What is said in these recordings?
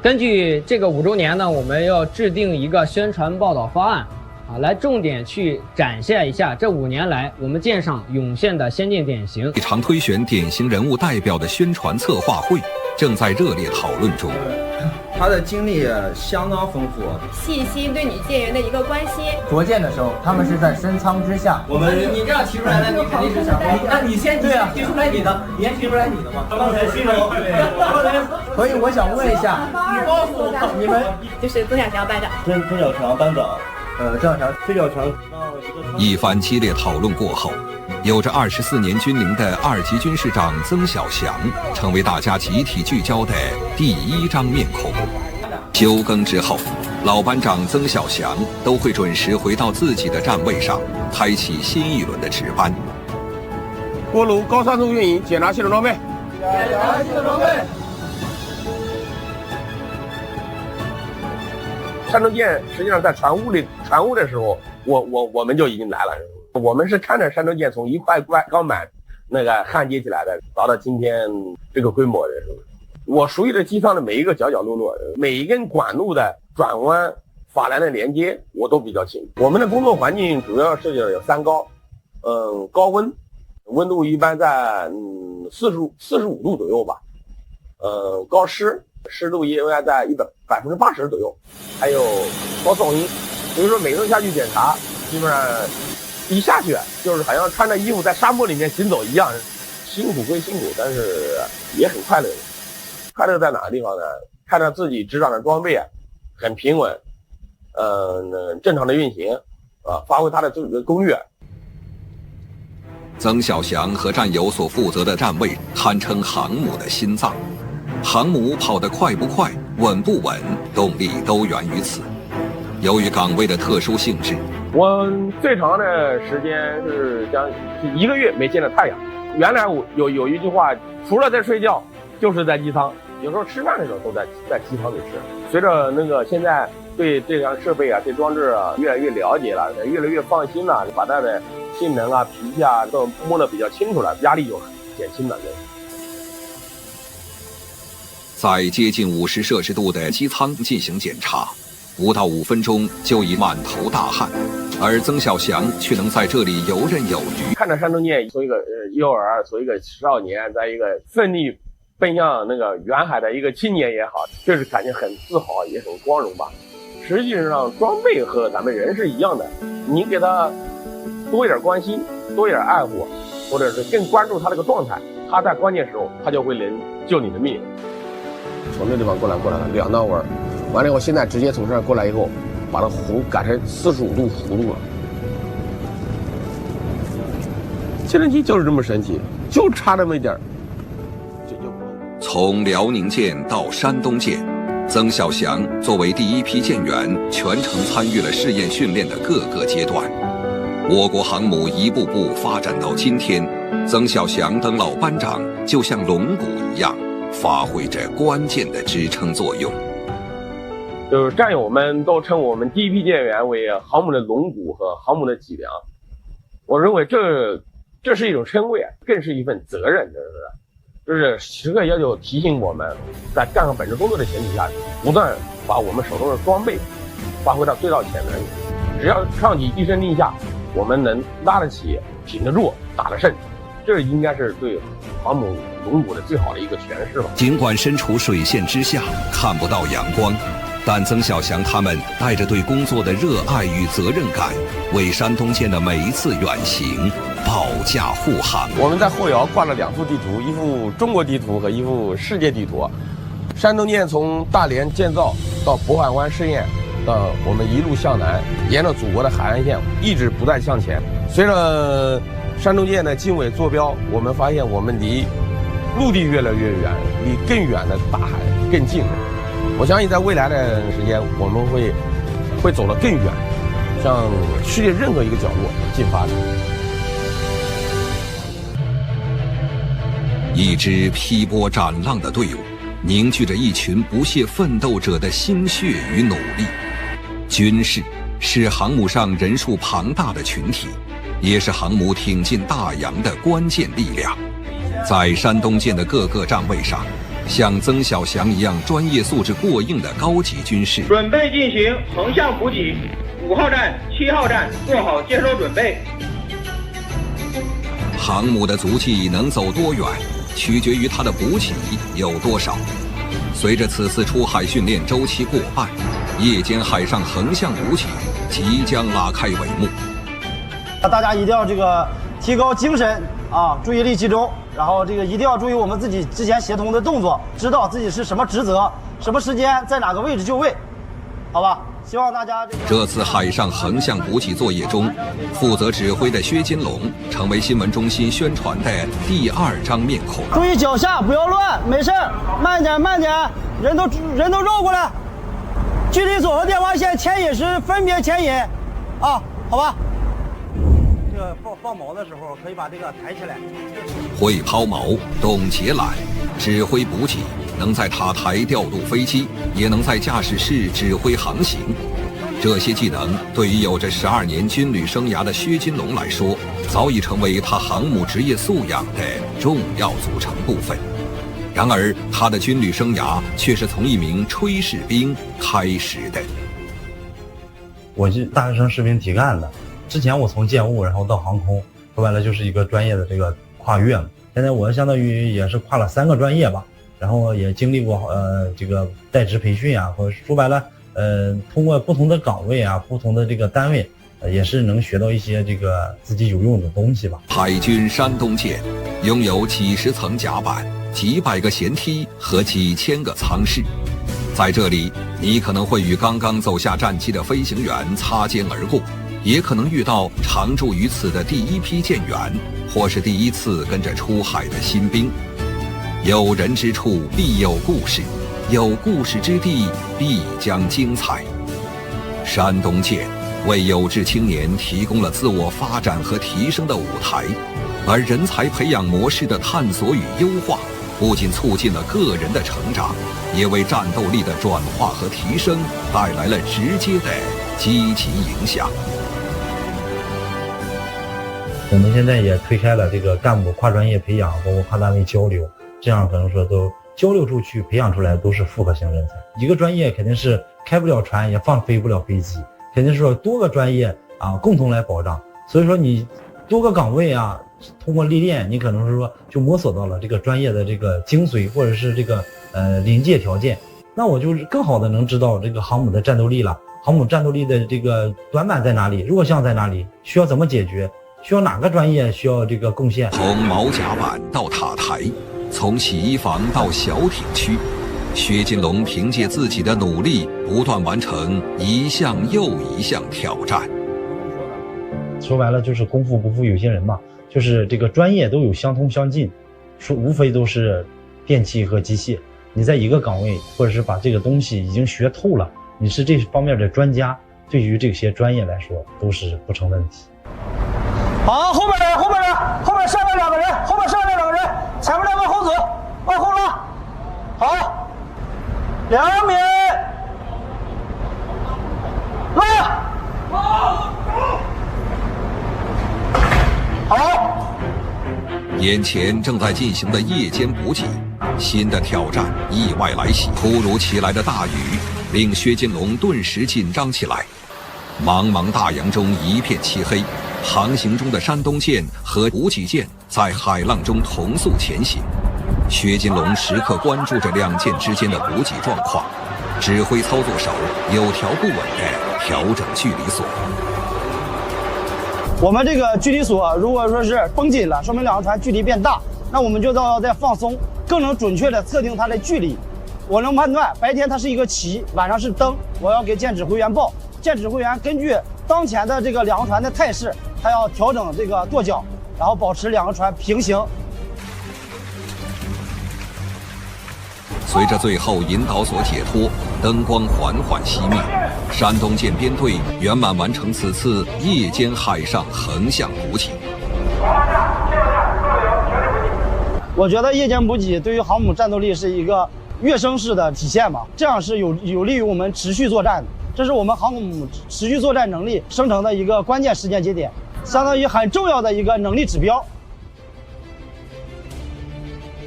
根据这个5周年呢，我们要制定一个宣传报道方案，来重点去展现一下这5年来我们舰上涌现的先进典型。一场推选典型人物代表的宣传策划会正在热烈讨论中。他的经历相当丰富，细心对女舰员的一个关心。着舰的时候，他们是在深舱之下。你这样提出来的，你肯定是想说，那你先对啊，提出来你的，你先提出来你的嘛。刚才新楼，所以我想问一下，你告诉我你们就是曾小强班长，曾小强班长，曾小强。一番激烈讨论过后，有着24年军龄的2级军事长曾小祥成为大家集体聚焦的第1张面孔。休更之后，老班长曾小祥都会准时回到自己的站位上，开启新一轮的值班。锅炉高酸度运营，检查系统装备。检查系统装备。山东舰实际上在船坞的时候，我们就已经来了。我们是看着山东舰从1块钢板那个焊接起来的，达到今天这个规模的时候，我熟悉的机舱的每一个角角落落，每一根管路的转弯、法兰的连接，我都比较清楚。我们的工作环境主要设计了有3高，高温，温度一般在45度左右吧，高湿，湿度应该在80%左右，还有高噪音。所以说每次下去检查，基本上一下去就是好像穿着衣服在沙漠里面行走一样，辛苦归辛苦，但是也很快乐。快乐在哪个地方呢？看着自己执掌的装备很平稳，正常的运行，发挥它的这个功率。曾小祥和战友所负责的站位堪称航母的心脏，航母跑得快不快、稳不稳，动力都源于此。由于岗位的特殊性质，我最长的时间是1个月没见着太阳。原来我有一句话，除了在睡觉，就是在机舱。有时候吃饭的时候都在机舱里吃。随着那个现在对这项设备对装置越来越了解了，越来越放心了，把它的性能脾气都摸得比较清楚了，压力就减轻了。在接近50摄氏度的机舱进行检查，5到5分钟就已满头大汗，而曾小祥却能在这里游刃有余。看着山东舰从一个幼儿，从一个少年，在一个奋力奔向那个远海的一个青年也好，这是感觉很自豪，也很光荣吧。实际上装备和咱们人是一样的，你给他多一点关心，多一点爱护，或者是更关注他这个状态，他在关键时候他就会能救你的命。从这地方过来了2道弯，完了以后现在直接从这儿过来以后，把它弧改成45度弧度了。无人机就是这么神奇，就差那么一点。从辽宁舰到山东舰，曾小祥作为第1批舰员，全程参与了试验训练的各个阶段。我国航母一步步发展到今天，曾小祥等老班长就像龙骨一样，发挥着关键的支撑作用。就是战友们都称我们第1批舰员为航母的龙骨和航母的脊梁。我认为这是一种称谓，更是一份责任，就是时刻要求提醒我们，在干好本职工作的前提下，不断把我们手中的装备发挥到最大潜能。只要上级一声令下，我们能拉得起、挺得住、打得胜，这应该是对航母龙骨的最好的一个诠释吧。尽管身处水线之下，看不到阳光，但曾小祥他们带着对工作的热爱与责任感，为山东舰的每一次远行保驾护航。我们在后摇挂了2幅地图，一幅中国地图和一幅世界地图。山东舰从大连建造到渤海湾试验，到我们一路向南，沿着祖国的海岸线一直不断向前。随着山东舰的经纬坐标，我们发现我们离陆地越来越远，离更远的大海更近了。我相信在未来的时间，我们会走得更远，向世界任何一个角落进发的。一支劈波斩浪的队伍，凝聚着一群不懈奋斗者的心血与努力。军事是航母上人数庞大的群体，也是航母挺进大洋的关键力量。在山东舰的各个站位上，像曾小祥一样专业素质过硬的高级军士。准备进行横向补给，5号站、7号站做好接收准备。航母的足迹能走多远，取决于它的补给有多少。随着此次出海训练周期过半，夜间海上横向补给即将拉开帷幕。大家一定要提高精神啊，注意力集中，然后一定要注意我们自己之前协同的动作，知道自己是什么职责，什么时间在哪个位置就位，好吧？希望大家这次海上横向补给作业中，负责指挥的薛金龙成为新闻中心宣传的第2张面孔。注意脚下，不要乱，没事，慢点，人都绕过来，距离左和电话线牵引时分别牵引，啊，好吧？放锚的时候可以把这个抬起来。会抛锚，懂截缆，指挥补给，能在塔台调度飞机，也能在驾驶室指挥航行。这些技能对于有着12年军旅生涯的薛金龙来说，早已成为他航母职业素养的重要组成部分。然而，他的军旅生涯却是从一名炊事兵开始的。我是大学生士兵体干的。之前我从建物然后到航空，说白了就是一个专业的跨越嘛。现在我相当于也是跨了3个专业吧，然后也经历过在职培训啊，或者说白了通过不同的岗位啊，不同的单位，也是能学到一些自己有用的东西吧。海军山东舰拥有几十层甲板、几百个舷梯和几千个舱室，在这里你可能会与刚刚走下战机的飞行员擦肩而过，也可能遇到常驻于此的第一批舰员，或是第一次跟着出海的新兵。有人之处必有故事，有故事之地必将精彩。山东舰为有志青年提供了自我发展和提升的舞台，而人才培养模式的探索与优化，不仅促进了个人的成长，也为战斗力的转化和提升带来了直接的积极影响。我们现在也推开了干部跨专业培养，包括跨单位交流，这样可能说都交流出去，培养出来都是复合型人才。一个专业肯定是开不了船，也飞不了飞机，肯定是说多个专业啊共同来保障。所以说你多个岗位啊，通过历练，你可能是说就摸索到了专业的精髓，或者是临界条件。那我就更好的能知道航母的战斗力了，航母战斗力的短板在哪里，弱项在哪里，需要怎么解决。需要哪个专业需要贡献？从毛甲板到塔台，从洗衣房到小艇区，薛金龙凭借自己的努力，不断完成一项又一项挑战。说白了就是功夫不负有心人嘛，就是专业都有相通相近，无非都是电气和机械。你在一个岗位，或者是把这个东西已经学透了，你是这方面的专家，对于这些专业来说都是不成问题。好，后面上来2个人，后面上来2个人，前面2个后走，往后拉。好，2米，拉。好。眼前正在进行的夜间补给，新的挑战意外来袭，突如其来的大雨令薛金龙顿时紧张起来。茫茫大洋中一片漆黑，航行中的山东舰和补给舰在海浪中同速前行。薛金龙时刻关注着2舰之间的补给状况，指挥操作手有条不紊地调整距离锁。我们距离锁如果说是绷紧了，说明2个船距离变大，那我们就要再放松，更能准确地测定它的距离。我能判断白天它是一个旗，晚上是灯，我要给舰指挥员报，舰指挥员根据当前的2个船的态势，他要调整舵角，然后保持2个船平行。随着最后引导索解脱，灯光缓缓熄灭，山东舰编队圆满完成此次夜间海上横向补给。我觉得夜间补给对于航母战斗力是一个跃升式的体现吧，这样是有利于我们持续作战的，这是我们航母持续作战能力生成的一个关键时间节点，相当于很重要的一个能力指标。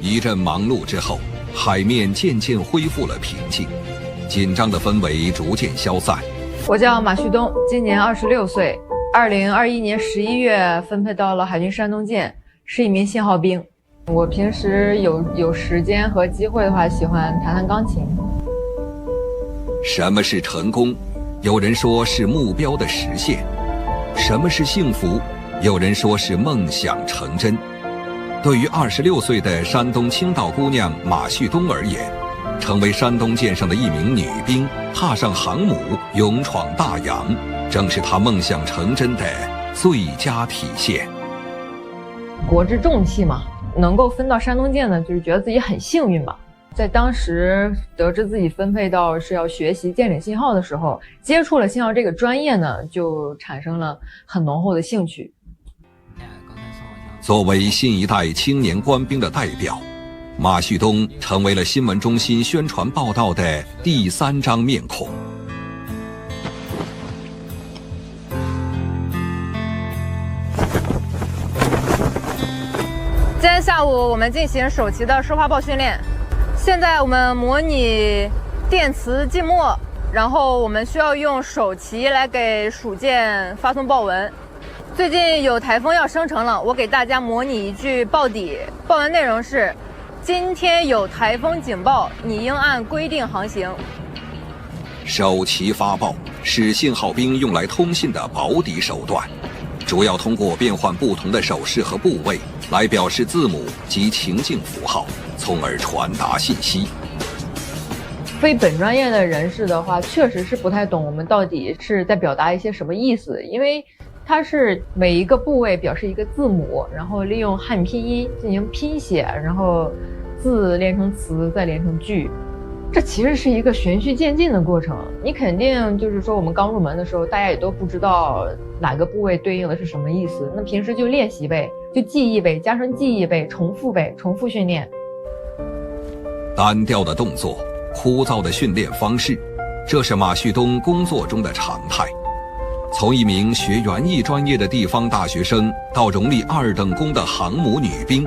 一阵忙碌之后，海面渐渐恢复了平静，紧张的氛围逐渐消散。我叫马旭东，今年26岁，2021年11月分配到了海军山东舰，是一名信号兵。我平时有时间和机会的话，喜欢弹弹钢琴。什么是成功？有人说是目标的实现。什么是幸福？有人说是梦想成真。对于26岁的山东青岛姑娘马旭东而言，成为山东舰上的一名女兵，踏上航母，勇闯大洋，正是她梦想成真的最佳体现。国之重器嘛，能够分到山东舰呢，就是觉得自己很幸运吧。在当时得知自己分配到是要学习舰载信号的时候，接触了信号这个专业呢，就产生了很浓厚的兴趣。作为新一代青年官兵的代表，马旭东成为了新闻中心宣传报道的第3张面孔。今天下午我们进行首期的收发报训练，现在我们模拟电磁静默，然后我们需要用手旗来给属舰发送报文。最近有台风要生成了，我给大家模拟一句报底，报文内容是：今天有台风警报，你应按规定航行。手旗发报是信号兵用来通信的保底手段，主要通过变换不同的手势和部位来表示字母及情境符号，从而传达信息。非本专业的人士的话，确实是不太懂我们到底是在表达一些什么意思，因为它是每一个部位表示一个字母，然后利用汉拼音进行拼写，然后字连成词，再连成句。这其实是一个循序渐进的过程。你肯定就是说，我们刚入门的时候，大家也都不知道哪个部位对应的是什么意思。那平时就练习呗，就记忆呗，加上记忆呗，重复呗，重复训练。单调的动作，枯燥的训练方式，这是马旭东工作中的常态。从一名学园艺专业的地方大学生到荣立2等功的航母女兵，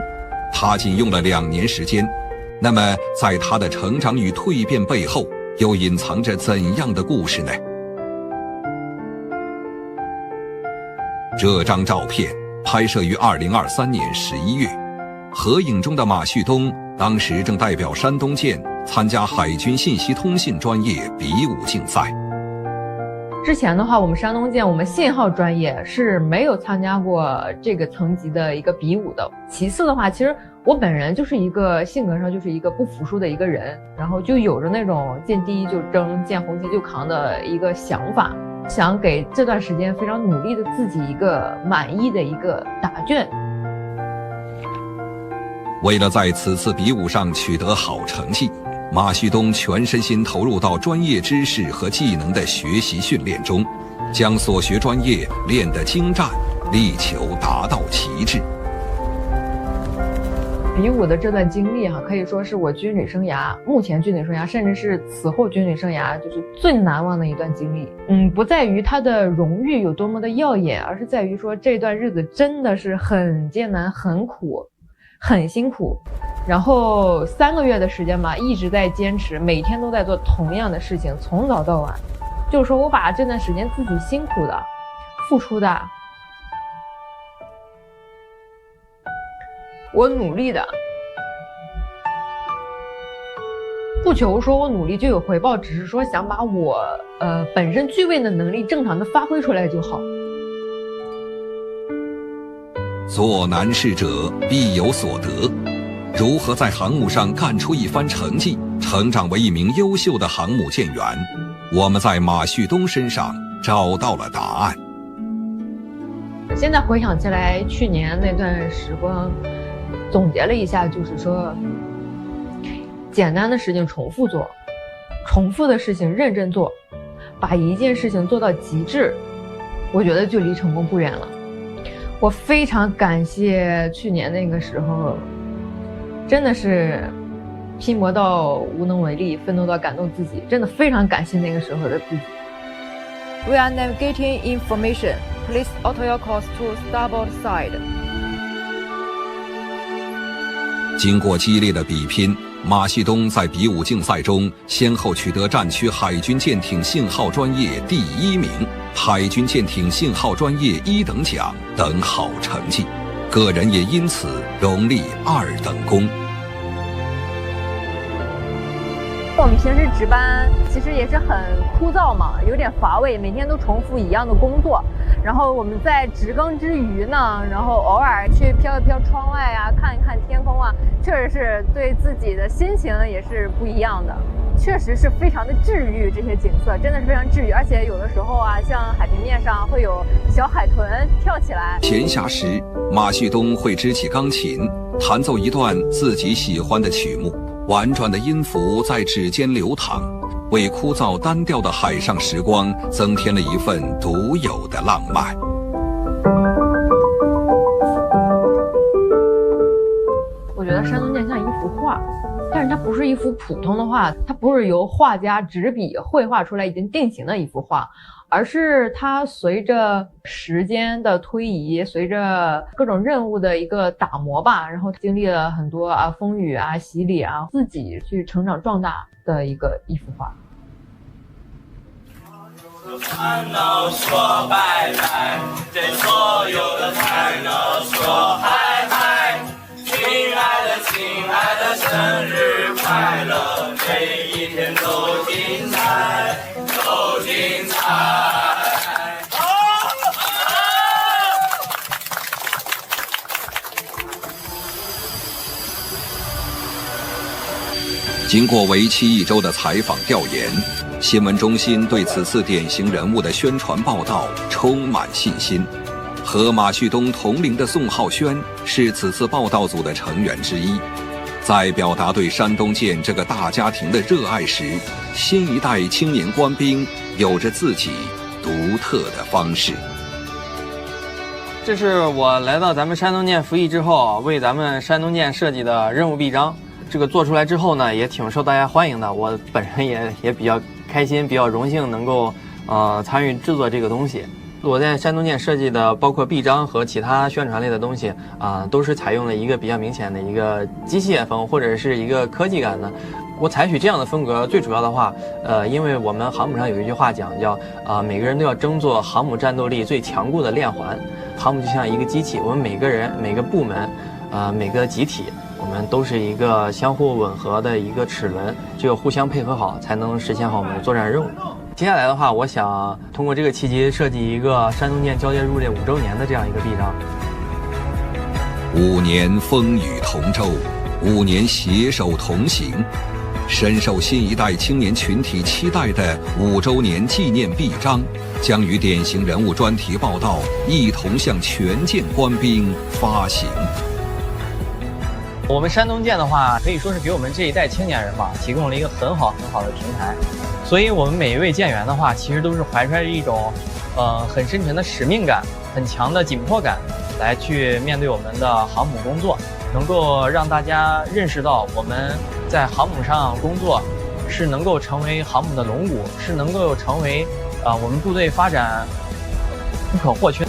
她仅用了2年时间。那么在她的成长与蜕变背后，又隐藏着怎样的故事呢？这张照片拍摄于2023年11月，合影中的马旭东当时正代表山东舰参加海军信息通信专业比武竞赛。之前的话，我们山东舰我们信号专业是没有参加过这个层级的一个比武的。其次的话，其实我本人就是一个性格上就是一个不服输的一个人，然后就有着那种见第一就争，见红旗就扛的一个想法，想给这段时间非常努力的自己一个满意的一个答卷。为了在此次比武上取得好成绩，马旭东全身心投入到专业知识和技能的学习训练中，将所学专业练得精湛，力求达到极致。比武的这段经历可以说是我军旅生涯，目前军旅生涯，甚至是此后军旅生涯，就是最难忘的一段经历。不在于它的荣誉有多么的耀眼，而是在于说这段日子真的是很艰难、很苦、很辛苦。然后3个月的时间吧，一直在坚持，每天都在做同样的事情，从早到晚。就是说我把这段时间自己辛苦的、付出的，我努力的，不求说我努力就有回报，只是说想把我本身具备的能力正常的发挥出来就好。做难事者必有所得。如何在航母上干出一番成绩，成长为一名优秀的航母舰员，我们在马旭东身上找到了答案。现在回想起来，去年那段时光，总结了一下，就是说，简单的事情重复做，重复的事情认真做，把一件事情做到极致，我觉得就离成功不远了。我非常感谢去年那个时候，真的是拼搏到无能为力，奋斗到感动自己，真的非常感谢那个时候的自己。We are navigating information. Please alter your course to starboard side. 经过激烈的比拼，马旭东在比武竞赛中先后取得战区海军舰艇信号专业第1名、海军舰艇信号专业1等奖等好成绩，个人也因此荣立2等功。我们平时值班其实也是很枯燥嘛，有点乏味，每天都重复一样的工作。然后我们在值更之余呢，然后偶尔去飘一飘窗外啊，看一看天空啊，确实是对自己的心情也是不一样的。确实是非常的治愈，这些景色真的是非常治愈。而且有的时候啊，像海平面上会有小海豚跳起来。闲暇时，马旭东会支起钢琴，弹奏一段自己喜欢的曲目。婉转的音符在指尖流淌，为枯燥单调的海上时光增添了一份独有的浪漫。我觉得山东舰像一幅画，但是它不是一幅普通的画，它不是由画家执笔绘画出来已经定型的一幅画，而是它随着时间的推移，随着各种任务的一个打磨吧，然后经历了很多风雨洗礼自己去成长壮大的一幅画。烦恼说拜拜，对所有的烦恼说嗨嗨，亲爱的生日快乐，每一天都精彩，都精彩。经过为期1周的采访调研，新闻中心对此次典型人物的宣传报道充满信心。和马旭东同龄的宋浩轩是此次报道组的成员之一。在表达对山东舰这个大家庭的热爱时，新一代青年官兵有着自己独特的方式。这是我来到咱们山东舰服役之后，为咱们山东舰设计的任务臂章。这个做出来之后呢，也挺受大家欢迎的。我本人也比较开心，比较荣幸能够参与制作这个东西。我在山东舰设计的包括臂章和其他宣传类的东西都是采用了一个比较明显的一个机械风或者是一个科技感的。我采取这样的风格，最主要的话，因为我们航母上有一句话讲叫每个人都要争做航母战斗力最强固的链环。航母就像一个机器，我们每个人、每个部门、每个集体，我们都是一个相互吻合的一个齿轮，只有互相配合好，才能实现好我们的作战任务。接下来的话，我想通过这个契机设计一个山东舰交接入列5周年的这样一个臂章。5年风雨同舟，5年携手同行，深受新一代青年群体期待的5周年纪念臂章，将与典型人物专题报道一同向全舰官兵发行。我们山东舰的话，可以说是给我们这一代青年人吧，提供了一个很好的平台。所以我们每一位舰员的话，其实都是怀揣着一种很深沉的使命感，很强的紧迫感，来去面对我们的航母工作，能够让大家认识到我们在航母上工作是能够成为航母的龙骨，是能够成为我们部队发展不可或缺。